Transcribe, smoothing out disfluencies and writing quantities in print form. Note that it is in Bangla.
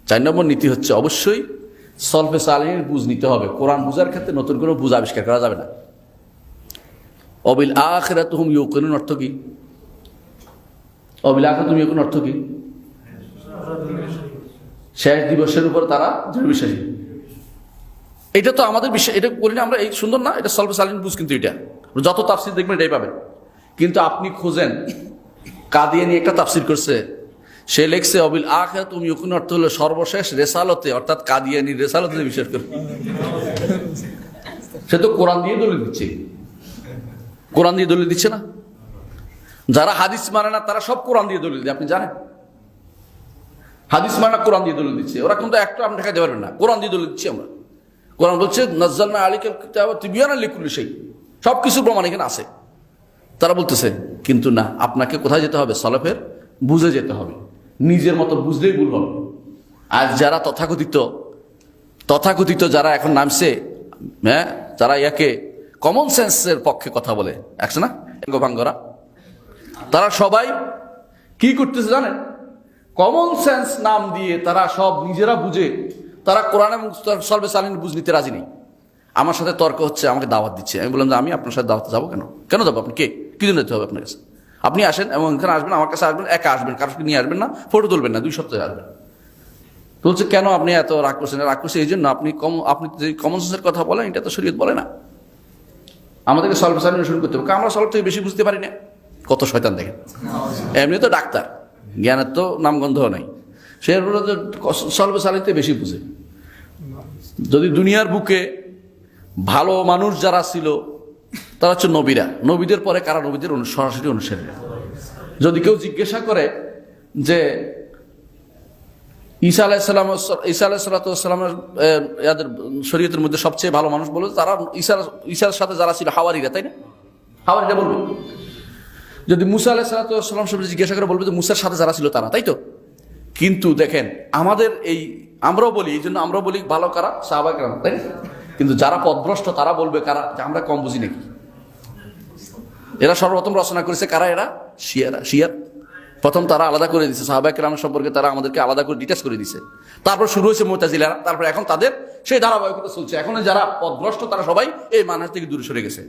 4 নম্বর নীতি হচ্ছে অবশ্যই সলফে সালিহিনের বুঝ নিতে হবে। কোরআন বুঝার ক্ষেত্রে নতুন কোনো বুঝ আবিষ্কার করা যাবে না। অবিল আখিরাতি হুম ইউকিনুন অর্থ কি? অবিল আখিরাতি হুম ইউকিনুন অর্থ কি? শেষ দিবসের উপর তারা দৃঢ় বিশ্বাসী। এটা তো আমাদের বিশ্বাস, এটা করি না আমরা, এই সুন্দর না? এটা সলফে সালিহিন বুঝ, কিন্তু এটা যত তাফসির দেখবেন এটাই পাবেন। কিন্তু আপনি খোঁজেন, কাদিয়ানি একটা তাফসির করছে, সে লেখছে অবিল আখিরাতি হুম ইউকিনুন অর্থ হলো সর্বশেষ রেসালতে, অর্থাৎ কাদিয়ানির রেসালতে বিশ্বাস করে। সে তো কোরআন দিয়ে দলিল দিচ্ছে, কোরআন দিয়ে দলিল দিচ্ছে না? যারা হাদিস মানে না তারা সব কোরআন দিয়ে দলিল দেয়, আপনি জানেন? হাদিস মানে না, কোরআন দিয়ে দলিল দিচ্ছে ওরা, কিন্তু একটা আপনি দেখাতে পারবেন না। কোরআন দিয়ে দলিল দিচ্ছি আমরা। কোরআন বলছে নাজ্জালনা আলাইকাল কিতাবা তিবয়ানাল লিকুল্লি শাই, সবকিছু প্রমাণ এখানে আছে। তারা বলতেছে কিন্তু না, আপনাকে কোথায় যেতে হবে? সলফের বুঝে যেতে হবে। নিজের মতো বুঝলেই ভুল হবে। আর যারা তথাকথিত যারা এখন নামছে, হ্যাঁ, যারা ইয়াকে কমন সেন্সের পক্ষে কথা বলে, একশো না ভাঙ্গরা, তারা সবাই কি করতেছে জানেন? কমন সেন্স নাম দিয়ে তারা সব নিজেরা বুঝে, তারা কোরআন এবং সলফে সালিহিন বুঝ নিতে রাজি নেই। আমার সাথে তর্ক হচ্ছে, আমাকে দাওয়াত দিচ্ছে। আমি বললাম যে আমি আপনার সাথে দাওয়াতে যাবো কেন যাবো? আপনি কে? কি জন্য যেতে হবে আপনার কাছে? আপনি আসেন এবং এখানে আসবেন, আমার কাছে আসবেন, একা আসবেন, কারোর নিয়ে আসবেন না, ফটো তুলবেন না, 2 সপ্তাহে আসবেন। বলছে কেন আপনি এত রাগ করছেন? রাগ করছে এই জন্য, আপনি যে কমন সেন্সের কথা বলেন, এটা তো শরীয়ত বলে না। আমাদেরকে সলফে সালিহিন শুরু করতে হবে, আমরা সলফ থেকে বেশি বুঝতে পারি না। কত শয়তান দেখেন! এমনি তো ডাক্তার, জ্ঞানের তো নামগন্ধ নাই, সে সলফে সালিহিনতে বেশি বুঝে। যদি দুনিয়ার বুকে ভালো মানুষ যারা ছিল তারা হচ্ছে নবীরা। নবীদের পরে কারা? নবীদের সরাসরি অনুসারীরা। যদি কেউ জিজ্ঞাসা করে যে ঈসা আলাইহিসসালামের এদের শরীয়তের মধ্যে সবচেয়ে ভালো মানুষ বলে, তারা ঈসার সাথে যারা ছিল হাওয়ারিরা, তাই না? হাওয়ারিরা বলবে। যদি মুসা আলাইহিসসালাম সম্পর্কে জিজ্ঞাসা করে, বলবে যে মুসার সাথে যারা ছিল তারা, তাই তো? কিন্তু দেখেন আমাদের আমরাও বলি, এই জন্য আমরাও বলি ভালো কারা? সাহাবায়ে কেরাম, তাই না? কিন্তু যারা পথভ্রষ্ট তারা বলবে কারা? যে আমরা কম বুঝি নাকি? এরা সর্বপ্রথম রচনা করেছে কারা? এরা শিয়ার প্রথম তারা আলাদা করে দিয়েছে সাহাবায়ে কেরাম সম্পর্কে, তারা আমাদেরকে আলাদা করে ডিটেচ করে দিয়েছে। তারপর শুরু হয়েছে মুতাজিলারা, তারপর এখন তাদের সেই ধারাবাহিকতা চলছে। এখন যারা পথভ্রষ্ট তারা সবাই এই মানহাজ থেকে দূরে সরে গেছে।